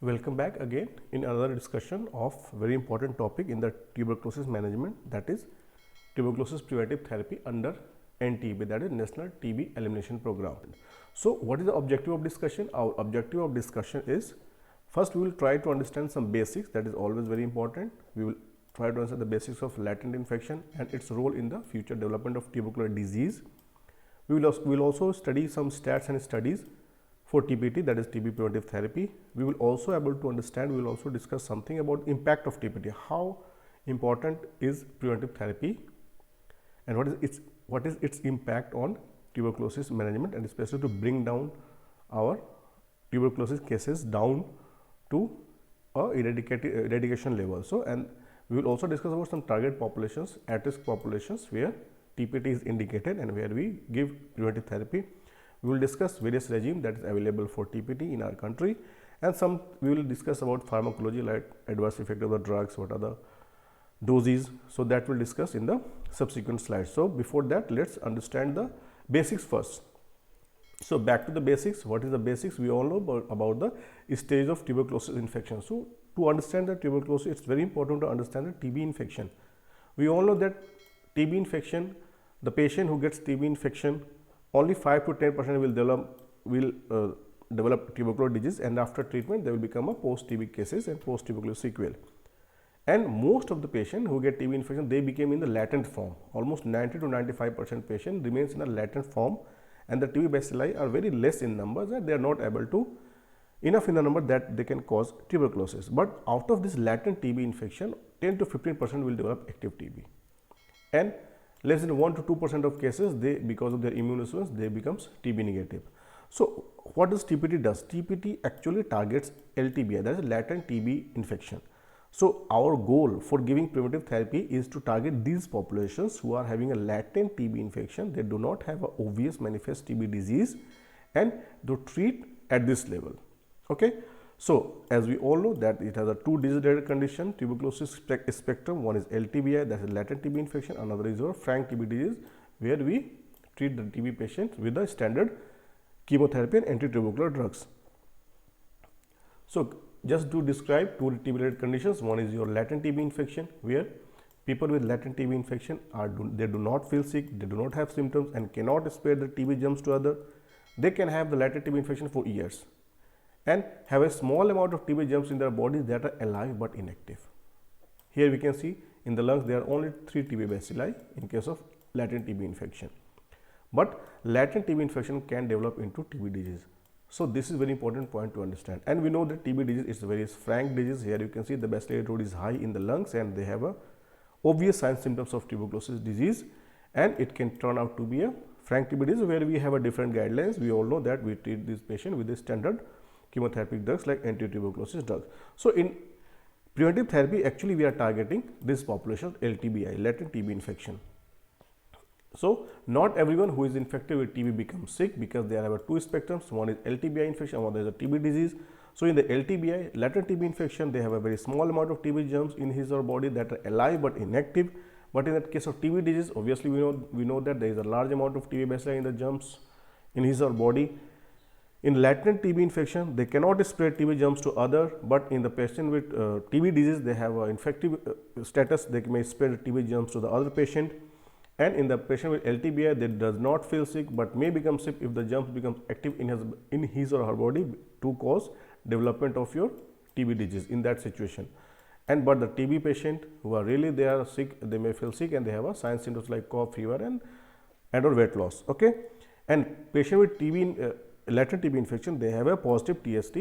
Welcome back again in another discussion of very important topic in the tuberculosis management, that is tuberculosis preventive therapy under NTB, that is National TB Elimination Program. So what is the objective of discussion? Our objective of discussion is, first we will try to understand some basics, that is always very important. We will try to understand the basics of latent infection and its role in the future development of tubercular disease. We will also study some stats and studies for TPT, that is TB preventive therapy. We will also able to understand, we will also discuss something about impact of TPT, how important is preventive therapy and what is its impact on tuberculosis management, and especially to bring down our tuberculosis cases down to a eradication level. So, and we will also discuss about some target populations, at-risk populations where TPT is indicated and where we give preventive therapy. We will discuss various regime that is available for TPT in our country, and we will discuss about pharmacology, like adverse effect of the drugs, what are the doses. So that we will discuss in the subsequent slides. So before that, let's understand the basics first. So back to the basics. What is the basics? We all know about the stage of tuberculosis infection. So to understand the tuberculosis, it's very important to understand the TB infection. We all know that TB infection, the patient who gets TB infection, only 5 to 10% will develop tubercular disease, and after treatment they will become a post-TB cases and post-tuberculosis sequel. And most of the patients who get TB infection, they became in the latent form. Almost 90 to 95% patient remains in a latent form, and the TB bacilli are very less in numbers, and they are not able to enough in the number that they can cause tuberculosis. But out of this latent TB infection, 10 to 15% will develop active TB, and less than 1 to 2% of cases, they, because of their immune response, they becomes TB negative. So what does TPT does? TPT actually targets LTBI, that is latent TB infection. So our goal for giving preventive therapy is to target these populations who are having a latent TB infection. They do not have an obvious manifest TB disease, and to treat at this level. Okay. So as we all know that it has a two disease-related condition, tuberculosis spectrum. One is LTBI, that is latent TB infection. Another is our frank TB disease, where we treat the TB patients with the standard chemotherapy and anti-tubercular drugs. So just to describe two TB-related conditions. One is your latent TB infection, where people with latent TB infection they do not feel sick, they do not have symptoms, and cannot spread the TB germs to others. They can have the latent TB infection for years and have a small amount of TB germs in their bodies that are alive but inactive. Here we can see in the lungs there are only 3 TB bacilli in case of latent TB infection. But latent TB infection can develop into TB disease. So this is very important point to understand. And we know that TB disease is a very frank disease. Here you can see the bacillary load is high in the lungs, and they have a obvious signs symptoms of tuberculosis disease, and it can turn out to be a frank TB disease, where we have a different guidelines. We all know that we treat this patient with the standard chemotherapeutic drugs like anti-tuberculosis drugs. So in preventive therapy, actually we are targeting this population LTBI, latent TB infection. So not everyone who is infected with TB becomes sick, because they have two spectrums. One is LTBI infection, one is a TB disease. So in the LTBI, latent TB infection, they have a very small amount of TB germs in his or body that are alive but inactive. But in the case of TB disease, obviously we know that there is a large amount of TB bacilli in the germs in his or body. In latent TB infection, they cannot spread TB germs to other, but in the patient with TB disease, they have an infective status, they may spread TB germs to the other patient. And in the patient with LTBI, they does not feel sick but may become sick if the germs becomes active in his or her body to cause development of your TB disease in that situation. And but the TB patient who are really, they are sick, they may feel sick, and they have a signs symptoms like cough, fever, and or weight loss. Okay. And patient with TB latent TB infection, they have a positive TST,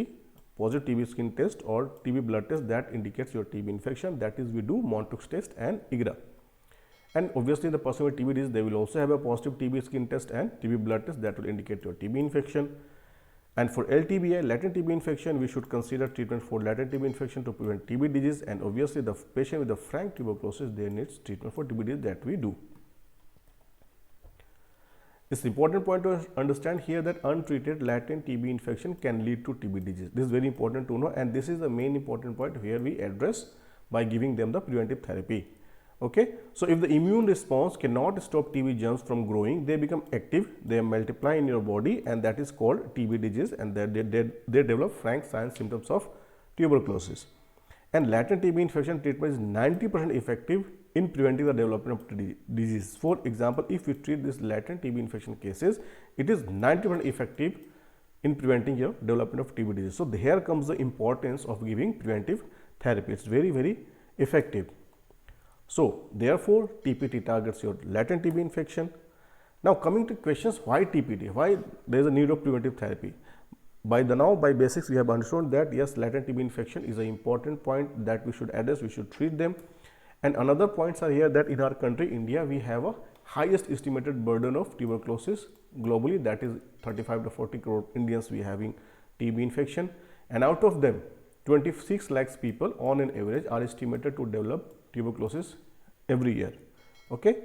positive TB skin test, or TB blood test that indicates your TB infection. That is, we do Montauk's test and IGRA. And obviously, the person with TB disease, they will also have a positive TB skin test and TB blood test that will indicate your TB infection. And for LTBI, latent TB infection, we should consider treatment for latent TB infection to prevent TB disease. And obviously, the patient with the frank tuberculosis, they needs treatment for TB disease that we do. It's important point to understand here that untreated latent TB infection can lead to TB disease. This is very important to know, and this is the main important point here we address by giving them the preventive therapy. Okay. So if the immune response cannot stop TB germs from growing, they become active, they multiply in your body, and that is called TB disease, and they develop frank signs symptoms of tuberculosis. And latent TB infection treatment is 90% effective in preventing the development of disease. For example, if we treat this latent TB infection cases, it is 90% effective in preventing your development of TB disease. So here comes the importance of giving preventive therapy. It's very, very effective. So therefore, TPT targets your latent TB infection. Now coming to questions, why TPT? Why there is a need of preventive therapy? By basics we have understood that yes, latent TB infection is an important point that we should address, we should treat them. And another points are here that in our country, India, we have a highest estimated burden of tuberculosis globally, that is 35 to 40 crore Indians we having TB infection, and out of them 26 lakhs people on an average are estimated to develop tuberculosis every year. Okay,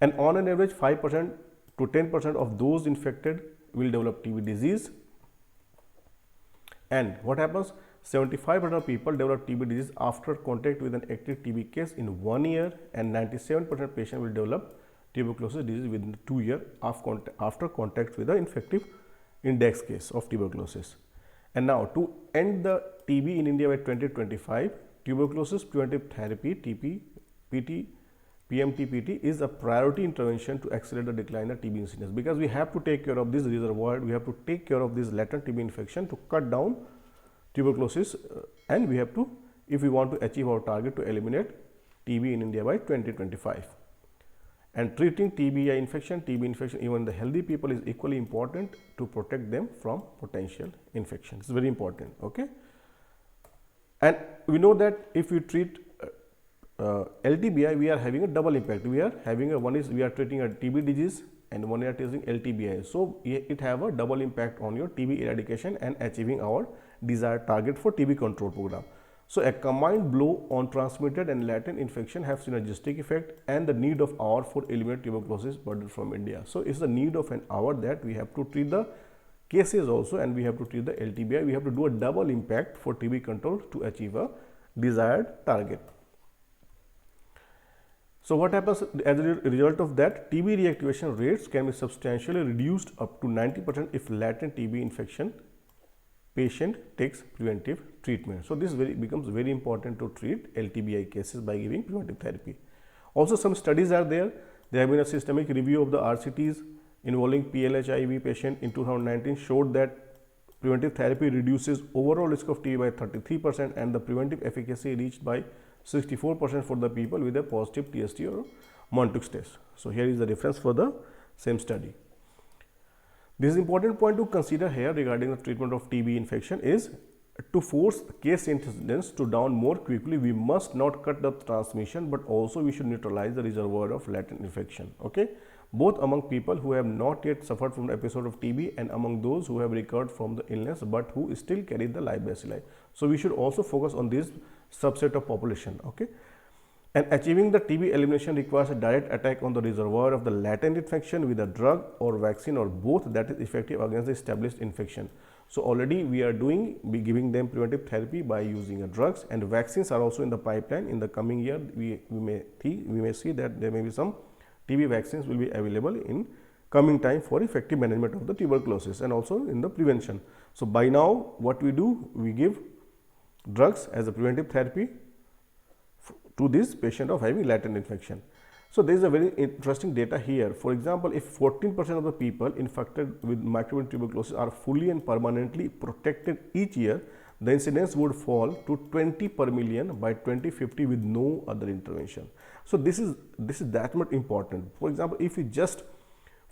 and on an average 5% to 10% of those infected will develop TB disease. And what happens? 75% of people develop TB disease after contact with an active TB case in 1 year, and 97% patient will develop tuberculosis disease within 2 years after contact with the infective index case of tuberculosis. And now to end the TB in India by 2025, tuberculosis preventive therapy TPT, PMTPT is a priority intervention to accelerate the decline of TB incidence, because we have to take care of this reservoir, we have to take care of this latent TB infection to cut down tuberculosis, and we have to, if we want to achieve our target, to eliminate TB in India by 2025. And treating TB infection even in the healthy people is equally important to protect them from potential infection. It's very important. Okay, and we know that if we treat LTBI, we are having a double impact. We are having we are treating a TB disease, and one we are treating LTBI. So it have a double impact on your TB eradication and achieving our desired target for TB control program. So a combined blow on transmitted and latent infection have synergistic effect, and the need of hour for eliminate tuberculosis burden from India. So it's the need of an hour that we have to treat the cases also, and we have to treat the LTBI. We have to do a double impact for TB control to achieve a desired target. So what happens as a result of that? TB reactivation rates can be substantially reduced up to 90% if latent TB infection patient takes preventive treatment. So this becomes very important to treat LTBI cases by giving preventive therapy. Also some studies are there. There have been a systemic review of the RCTs involving PLH-IV patient in 2019 showed that preventive therapy reduces overall risk of TB by 33%, and the preventive efficacy reached by 64% for the people with a positive TST or Montux test. So here is the reference for the same study. This is important point to consider here regarding the treatment of TB infection is to force case incidence to down more quickly. We must not cut the transmission, but also we should neutralize the reservoir of latent infection. Okay, both among people who have not yet suffered from an episode of TB and among those who have recovered from the illness but who still carry the live bacilli. So we should also focus on this subset of population. Okay, and achieving the TB elimination requires a direct attack on the reservoir of the latent infection with a drug or vaccine or both that is effective against the established infection. So already we are giving them preventive therapy by using drugs, and vaccines are also in the pipeline. In the coming year, we may see that there may be some TB vaccines will be available in coming time for effective management of the tuberculosis and also in the prevention. So by now what we do, we give drugs as a preventive therapy to this patient of having latent infection. So there is a very interesting data here. For example, if 14% of the people infected with microbial tuberculosis are fully and permanently protected each year, the incidence would fall to 20 per million by 2050 with no other intervention. So this is that much important. For example, if we just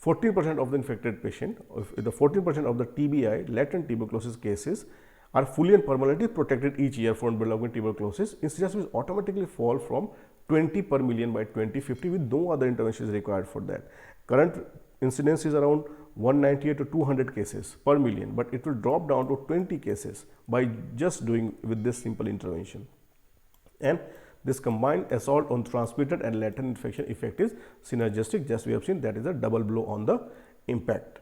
14% of the infected patient, if the 14% of the TBI latent tuberculosis cases are fully and permanently protected each year from developing tuberculosis, incidence will automatically fall from 20 per million by 2050 with no other intervention is required for that. Current incidence is around 198 to 200 cases per million, but it will drop down to 20 cases by just doing with this simple intervention. And this combined assault on transmitted and latent infection effect is synergistic. Just we have seen that is a double blow on the impact.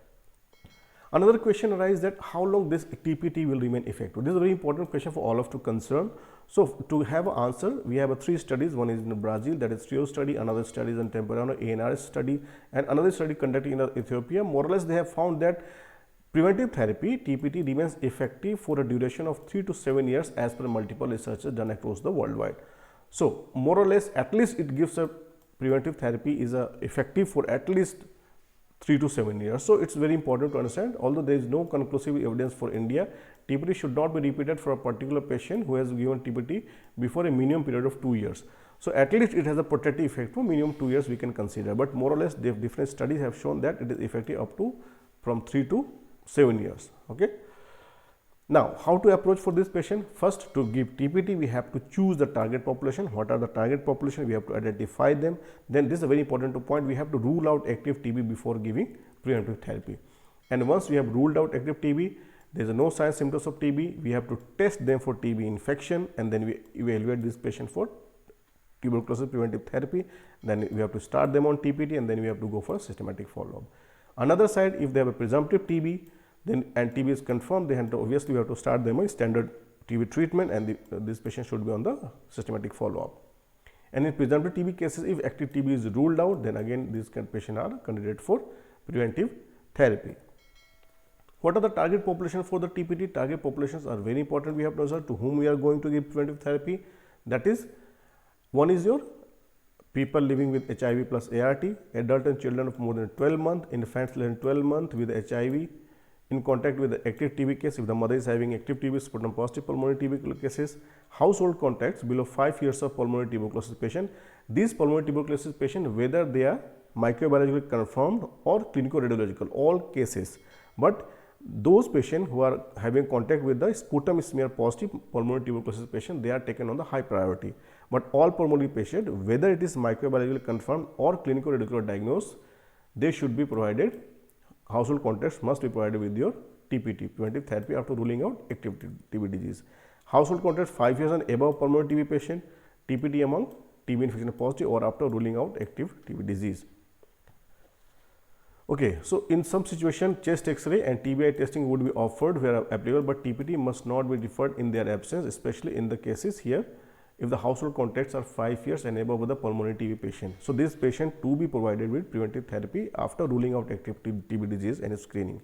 Another question arises that how long this TPT will remain effective. This is a very important question for all of to concern. So to have an answer, we have 3 studies. One is in Brazil, that is TRIO study. Another study is in Temporano ANRS study, and another study conducted in Ethiopia. More or less, they have found that Preventive therapy TPT remains effective for a duration of 3 to 7 years as per multiple researches done across the worldwide. So more or less, at least it gives a preventive therapy is effective for at least 3 to 7 years. So it's very important to understand, although there is no conclusive evidence for India, TPT should not be repeated for a particular patient who has given TPT before a minimum period of 2 years. So at least it has a protective effect for minimum 2 years we can consider, but more or less different studies have shown that it is effective up to from 3 to 7 years. Okay. Now, how to approach for this patient? First, to give TPT, we have to choose the target population. What are the target population? We have to identify them. Then this is a very important point. We have to rule out active TB before giving preventive therapy. And once we have ruled out active TB, there is no signs symptoms of TB. We have to test them for TB infection, and then we evaluate this patient for tuberculosis preventive therapy. Then we have to start them on TPT, and then we have to go for systematic follow-up. Another side, if they have a presumptive TB, then and TB is confirmed, they have to, obviously we have to start them on standard TB treatment, and this patient should be on the systematic follow-up. And in presumptive TB cases, if active TB is ruled out, then again these patients are candidate for preventive therapy. What are the target population for the TPT? Target populations are very important. We have to observe to whom we are going to give preventive therapy. That is, one is your people living with HIV plus ART, adult and children of more than 12 months, infants less than 12 months with HIV, in contact with the active TB case. If the mother is having active TB, sputum positive pulmonary TB cases, household contacts below 5 years of pulmonary tuberculosis patient. These pulmonary tuberculosis patients, whether they are microbiologically confirmed or clinical radiological, all cases, but those patients who are having contact with the sputum smear positive pulmonary tuberculosis patient, they are taken on the high priority. But all pulmonary patients, whether it is microbiologically confirmed or clinical radiological diagnosed, they should be provided. Household contacts must be provided with your TPT, preventive therapy, after ruling out active TB disease. Household contacts 5 years and above pulmonary TB patient, TPT among TB infection positive or after ruling out active TB disease. Okay, so in some situation, chest X-ray and TBI testing would be offered where applicable, but TPT must not be referred in their absence, especially in the cases here if the household contacts are 5 years and above with the pulmonary TB patient. So this patient to be provided with preventive therapy after ruling out active TB disease and screening.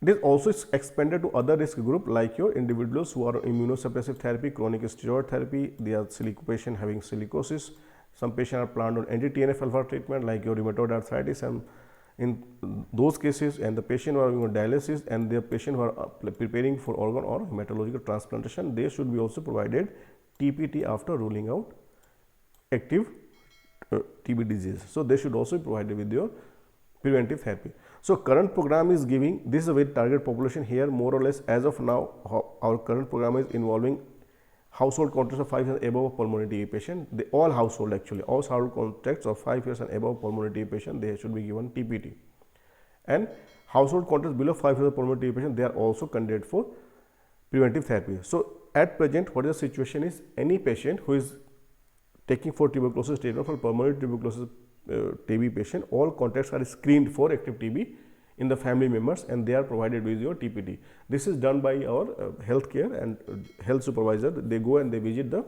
It is also expanded to other risk group like your individuals who are on immunosuppressive therapy, chronic steroid therapy, they are patient having silicosis. Some patients are planned on anti-TNF-alpha treatment like your rheumatoid arthritis, and in those cases, and the patient who are on dialysis and the patient who are preparing for organ or hematological transplantation, they should be also provided TPT after ruling out active TB disease. So they should also be provided with your preventive therapy. So current program is giving, this is a very target population here, more or less as of now. Our current program is involving household contacts of 5 years and above pulmonary TB patient. All household actually, all household contacts of 5 years and above pulmonary TB patient, they should be given TPT. And household contacts below 5 years of pulmonary TB patient, they are also candidate for preventive therapy. So at present, what is the situation is, any patient who is taking for tuberculosis treatment for pulmonary tuberculosis TB patient, all contacts are screened for active TB in the family members and they are provided with your TPT. This is done by our healthcare and health supervisor. They go and they visit the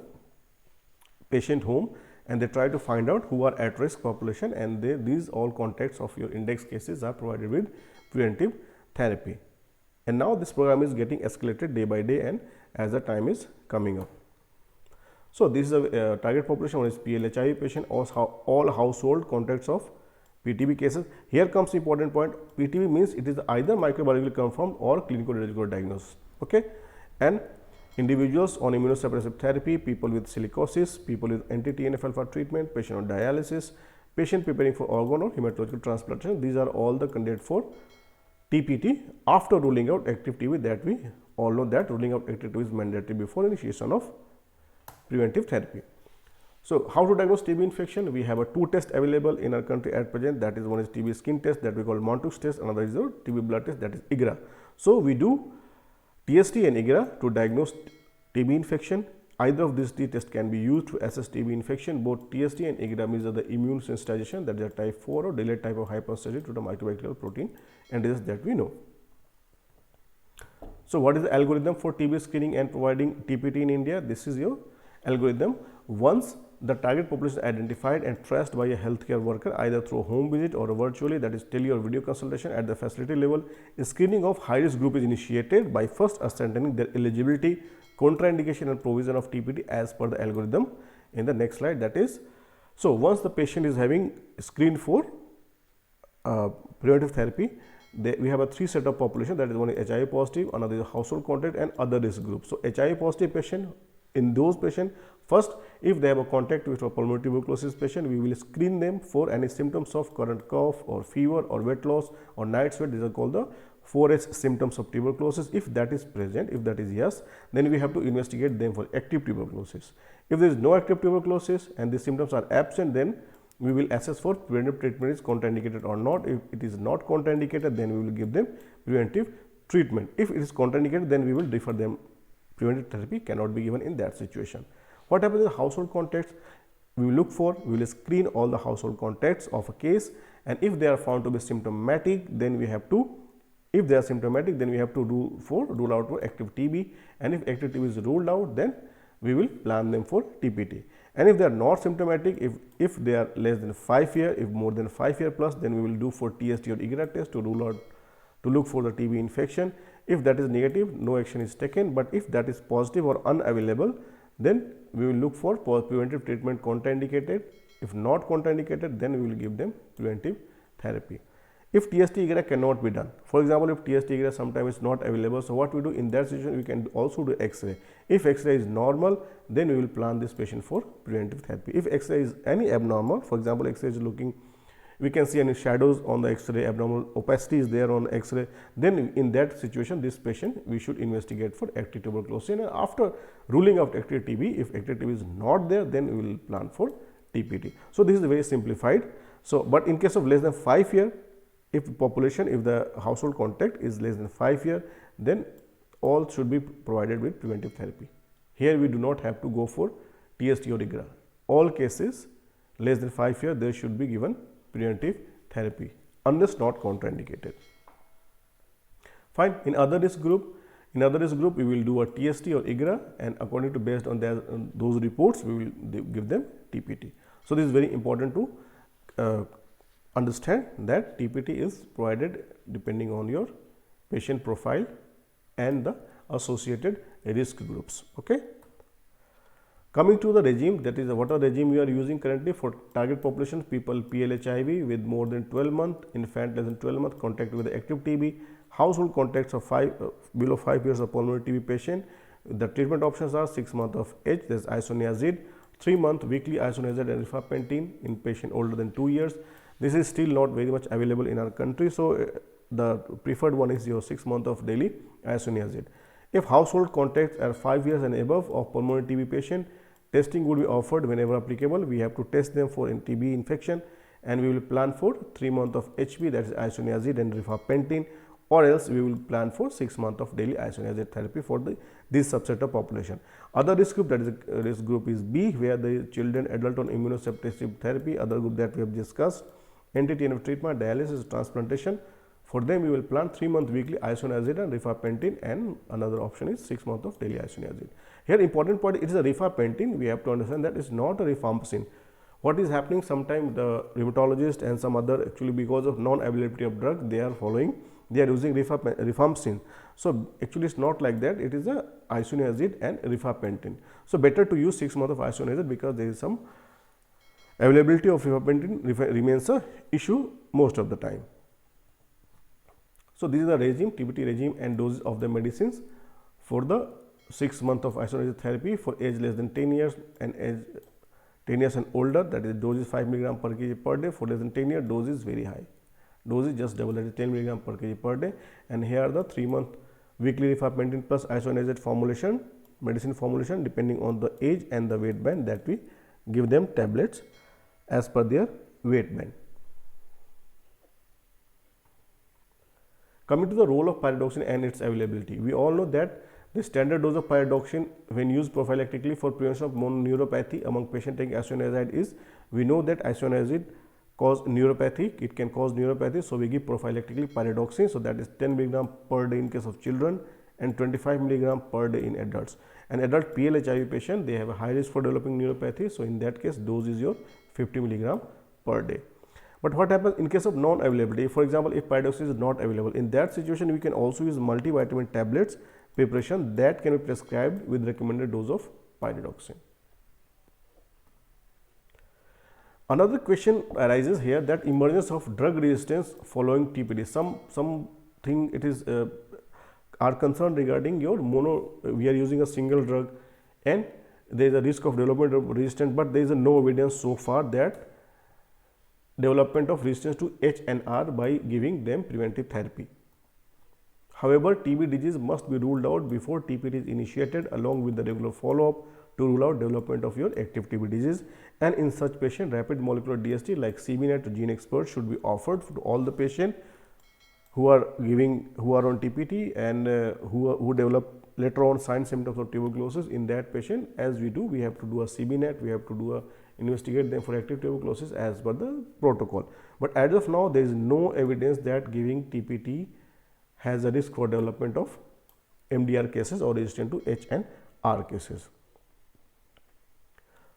patient home and they try to find out who are at risk population, and these all contacts of your index cases are provided with preventive therapy. And now this program is getting escalated day by day and as the time is coming up. So this is a target population. One is PL-HIV patient, all household contacts of PTB cases. Here comes the important point. PTB means it is either microbiologically confirmed or clinical radiological diagnosis. Okay, and individuals on immunosuppressive therapy, people with silicosis, people with anti-TNF-alpha treatment, patient on dialysis, patient preparing for organ or hematological transplantation. These are all the candidate for TPT after ruling out active TB. That we all know that ruling out active TB is mandatory before initiation of preventive therapy. So how to diagnose TB infection? We have a 2 tests available in our country at present. That is, one is TB skin test that we call Montoux test, another is the TB blood test, that is IGRA. So we do TST and IGRA to diagnose TB infection. Either of these tests can be used to assess TB infection. Both TST and IGRA means the immune sensitization, that is a type 4 or delayed type of hypersensitivity to the microbacterial protein and disease that we know. So what is the algorithm for TB screening and providing TPT in India? This is your algorithm. once the target population is identified and traced by a healthcare worker either through a home visit or virtually, that is tele or video consultation at the facility level, screening of high risk group is initiated by first ascertaining their eligibility, contraindication and provision of TPT as per the algorithm in the next slide. That is, so once the patient is having screened for preventive therapy, we have a three set of population, that is one is HIV positive, another is household contact and other risk group. So HIV positive patient, in those patients, first if they have a contact with a pulmonary tuberculosis patient, we will screen them for any symptoms of current cough or fever or weight loss or night sweat. These are called the 4H symptoms of tuberculosis. If that is present, if that is yes, then we have to investigate them for active tuberculosis. If there is no active tuberculosis and the symptoms are absent, then we will assess for preventive treatment is contraindicated or not. If it is not contraindicated, then we will give them preventive treatment. If it is contraindicated, then we will refer them. Preventive therapy cannot be given in that situation. What happens in household contacts? We will screen all the household contacts of a case, and if they are found to be symptomatic, then we have to, if they are symptomatic, then we have to rule out for active TB, and if active TB is ruled out, then we will plan them for TPT. And if they are not symptomatic, if they are less than 5 years, if more than 5 years plus, then we will do for TST or IGRA test to rule out, to look for the TB infection. If that is negative, no action is taken, but if that is positive or unavailable, then we will look for preventive treatment contraindicated. If not contraindicated, then we will give them preventive therapy. If TST IGRA cannot be done, for example, if TST IGRA sometimes is not available, so what we do in that situation, we can also do X-ray. If X-ray is normal, then we will plan this patient for preventive therapy. If X-ray is any abnormal, for example, X-ray is looking, we can see any shadows on the X-ray, abnormal opacity is there on X-ray, then in that situation, this patient we should investigate for active tuberculosis, and after ruling out active TB, if active TB is not there, then we will plan for TPT. So this is very simplified. So, but in case of less than 5 years, if the household contact is less than 5 years, then all should be provided with preventive therapy. Here we do not have to go for TST or IGRA. All cases less than 5 years, they should be given preventive therapy unless not contraindicated. Fine. In other risk group, we will do a TST or IGRA, and according to based on those reports, we will give them TPT. So this is very important to understand that TPT is provided depending on your patient profile and the associated risk groups. Okay. Coming to the regime, that is what regime we are using currently for target population, people PLHIV with more than 12 months, infant less than 12 months, contact with the active TB, household contacts of below 5 years of pulmonary TB patient. The treatment options are 6 months of age, that is isoniazid, 3 month weekly isoniazid and rifampicin in patient older than 2 years. This is still not very much available in our country. So, the preferred one is your 6 month of daily isoniazid. If household contacts are 5 years and above of pulmonary TB patient, testing would be offered whenever applicable. We have to test them for TB infection, and we will plan for 3 months of HB, that is isoniazid and rifampicin, or else we will plan for 6 months of daily isoniazid therapy for this subset of population. Other risk group, that is risk group is B, where the children, adult on immunosuppressive therapy. Other group that we have discussed, anti-TNF treatment, dialysis, transplantation. For them, we will plan 3 month weekly isoniazid and rifampicin, and another option is 6 months of daily isoniazid. Here, important point, it is a rifampicin. We have to understand that it's not a rifampicin. What is happening? Sometimes the rheumatologist and some other, actually because of non-availability of drug, they are using rifampicin. So actually, it's not like that. It is a isoniazid and rifampicin. So better to use 6 months of isoniazid, because there is some availability of rifampicin remains a issue most of the time. So this is the regime, TPT regime and doses of the medicines for the 6 months of isoniazid therapy for age less than 10 years and age 10 years and older. That is dose is 5 mg per kg per day. For less than 10 years, dose is very high. Dose is just double, that is 10 mg per kg per day. And here the 3 month weekly rifampicin plus isoniazid formulation, medicine formulation, depending on the age and the weight band, that we give them tablets as per their weight band. Coming to the role of pyridoxine and its availability, we all know that the standard dose of pyridoxine when used prophylactically for prevention of mononeuropathy among patients taking isoniazid is, we know that isoniazid cause neuropathy, it can cause neuropathy, so we give prophylactically pyridoxine. So that is 10 mg per day in case of children and 25 milligram per day in adults. An adult PL-HIV patient, they have a high risk for developing neuropathy. So, in that case, dose is your 50 milligram per day. But what happens in case of non-availability? For example, if pyridoxine is not available, in that situation, we can also use multivitamin tablets preparation that can be prescribed with recommended dose of pyridoxine. Another question arises here, that emergence of drug resistance following TPT. Something it is are concerned regarding your we are using a single drug and there is a risk of development of resistance, but there is no evidence so far that development of resistance to H and R by giving them preventive therapy. However, TB disease must be ruled out before TPT is initiated along with the regular follow-up to rule out development of your active TB disease, and in such patient rapid molecular DST like CBNet gene expert should be offered to all the patients who are on TPT and who develop later on signs symptoms of tuberculosis. In that patient, as we have to do a CBNet, we have to investigate them for active tuberculosis as per the protocol. But as of now, there is no evidence that giving TPT has a risk for development of MDR cases or resistant to H and R cases.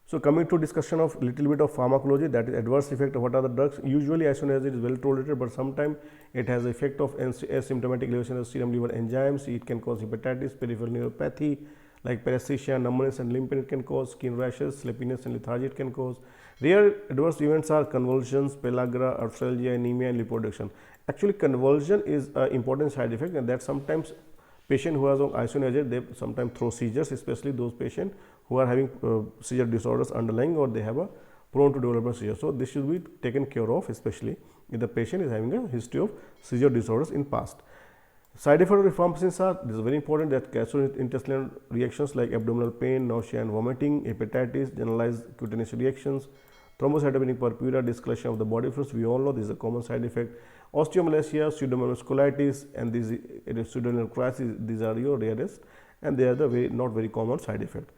So, coming to discussion of little bit of pharmacology, that is adverse effect of what are the drugs. Usually isoniazid is well tolerated, but sometimes it has effect of asymptomatic elevation of serum liver enzymes. It can cause hepatitis, peripheral neuropathy like paresthesia, numbness and limp pain. It can cause skin rashes, sleepiness and lethargy. It can cause. Rare adverse events are convulsions, pellagra, arthralgia, anemia and liposuction. Actually, convulsion is an important side effect, and that sometimes patient who has isoniazid, they sometimes throw seizures, especially those patients who are having seizure disorders underlying, or they have a prone to develop a seizure. So, this should be taken care of, especially if the patient is having a history of seizure disorders in past. Side effects of rifampicin are, this is very important, that gastrointestinal reactions like abdominal pain, nausea and vomiting, hepatitis, generalized cutaneous reactions, thrombocytopenic purpura, discoloration of the body fluids. We all know this is a common side effect. Osteomalacia, pseudomonas colitis and these pseudomonas crisis, these are your rarest, and they are the not very common side effect.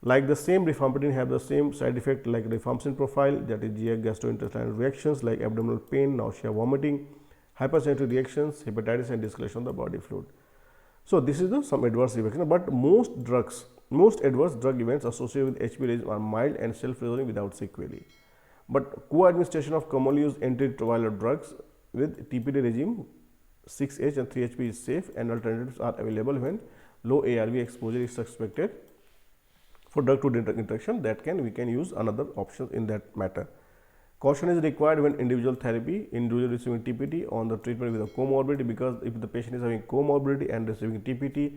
Like the same rifampicin have the same side effect like rifampicin profile, that is GI gastrointestinal reactions like abdominal pain, nausea, vomiting, hypersensitivity reactions, hepatitis and discoloration of the body fluid. So, this is some adverse effects, but most adverse drug events associated with HB regime are mild and self-resolving without sequelae. But co-administration of commonly used antiretroviral drugs with TPT regime 6H and 3HP is safe, and alternatives are available when low ARV exposure is suspected for drug to drug interaction. We can use another option in that matter. Caution is required when individual receiving TPT on the treatment with a comorbidity, because if the patient is having comorbidity and receiving TPT,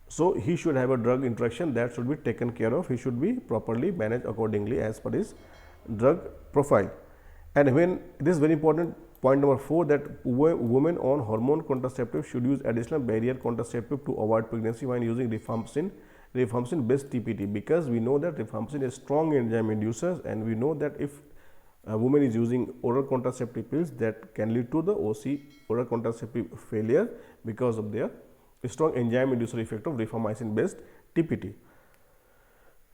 so he should have a drug interaction that should be taken care of. He should be properly managed accordingly as per his drug profile. And when this is very important, point number 4, that women on hormone contraceptive should use additional barrier contraceptive to avoid pregnancy when using rifampicin based TPT, because we know that rifampicin is strong enzyme inducers, and we know that if a woman is using oral contraceptive pills, that can lead to the OC, oral contraceptive failure, because of their strong enzyme inducer effect of rifamycin based TPT.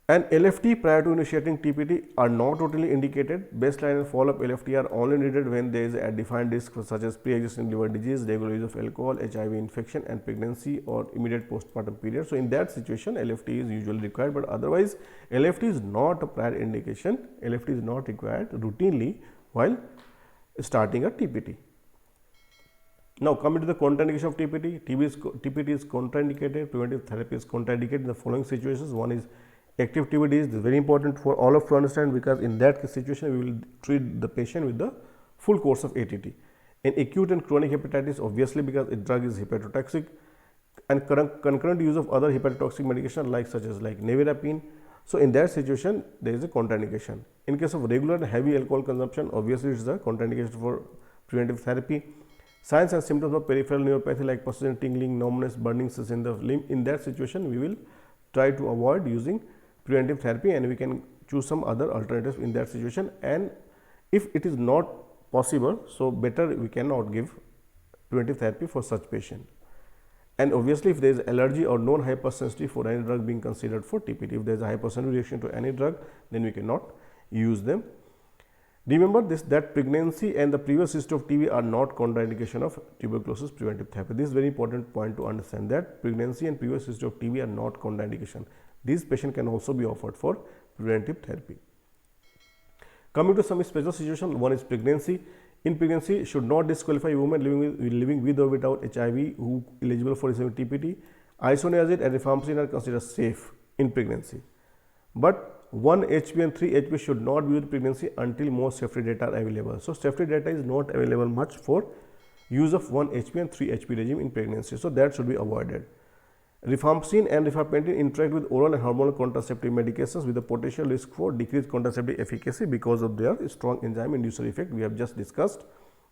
And LFT prior to initiating TPT are not totally indicated. Baseline and follow-up LFT are only needed when there is a defined risk such as pre-existing liver disease, regular use of alcohol, HIV infection and pregnancy or immediate postpartum period. So, in that situation LFT is usually required, but otherwise LFT is not a prior indication. LFT is not required routinely while starting a TPT. Now, coming to the contraindication of TPT, TPT is contraindicated, preventive therapy is contraindicated in the following situations. One is active TB disease. This is very important for all of us to understand, because in that situation we will treat the patient with the full course of ATT. In acute and chronic hepatitis, obviously because the drug is hepatotoxic, and concurrent use of other hepatotoxic medication like nevirapine. So, in that situation there is a contraindication. In case of regular and heavy alcohol consumption, obviously it is a contraindication for preventive therapy. Signs and symptoms of peripheral neuropathy like persistent tingling, numbness, burning in the limb. In that situation we will try to avoid using preventive therapy, and we can choose some other alternatives in that situation. And if it is not possible, so better we cannot give preventive therapy for such patient. And obviously, if there is allergy or known hypersensitivity for any drug being considered for TPT, if there is a hypersensitivity reaction to any drug, then we cannot use them. Remember this, that pregnancy and the previous history of TB are not contraindication of tuberculosis preventive therapy. This is very important point to understand, that pregnancy and previous history of TB are not contraindication. These patients can also be offered for preventive therapy. Coming to some special situation, one is pregnancy. In pregnancy, should not disqualify women living with or without HIV who eligible for receiving TPT. Isoniazid and rifampicin are considered safe in pregnancy. But 1 HP and 3 HP should not be used in pregnancy until more safety data are available. So, safety data is not available much for use of 1 HP and 3 HP regime in pregnancy. So, that should be avoided. Rifampicin and rifampicin interact with oral and hormonal contraceptive medications with a potential risk for decreased contraceptive efficacy because of their strong enzyme inducer effect we have just discussed.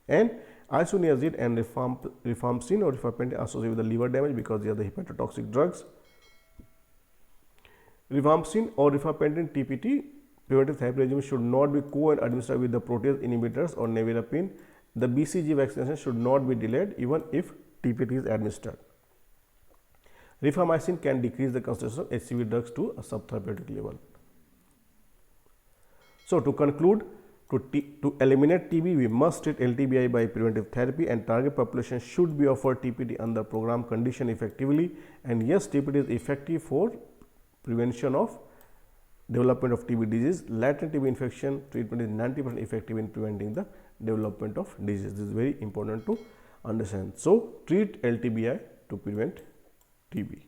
And isoniazid and rifampicin or rifampicin are associated with the liver damage because they are the hepatotoxic drugs. Rifampicin or rifampicin TPT preventive therapy regime should not be co-administered with the protease inhibitors or nevirapine. The BCG vaccination should not be delayed even if TPT is administered. Rifamycin can decrease the concentration of HCV drugs to a subtherapeutic level. So, to conclude, to eliminate TB, we must treat LTBI by preventive therapy, and target population should be offered TPT under program condition effectively. And yes, TPT is effective for prevention of development of TB disease. Latent TB infection treatment is 90% effective in preventing the development of disease. This is very important to understand. So, treat LTBI to prevent TB.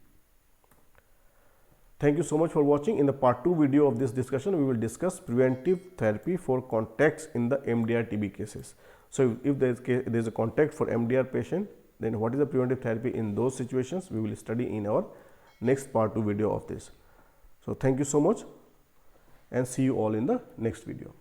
Thank you so much for watching. In the part 2 video of this discussion, we will discuss preventive therapy for contacts in the MDR TB cases. So, if there is a contact for MDR patient, then what is the preventive therapy in those situations? We will study in our next part 2 video of this. So, thank you so much and see you all in the next video.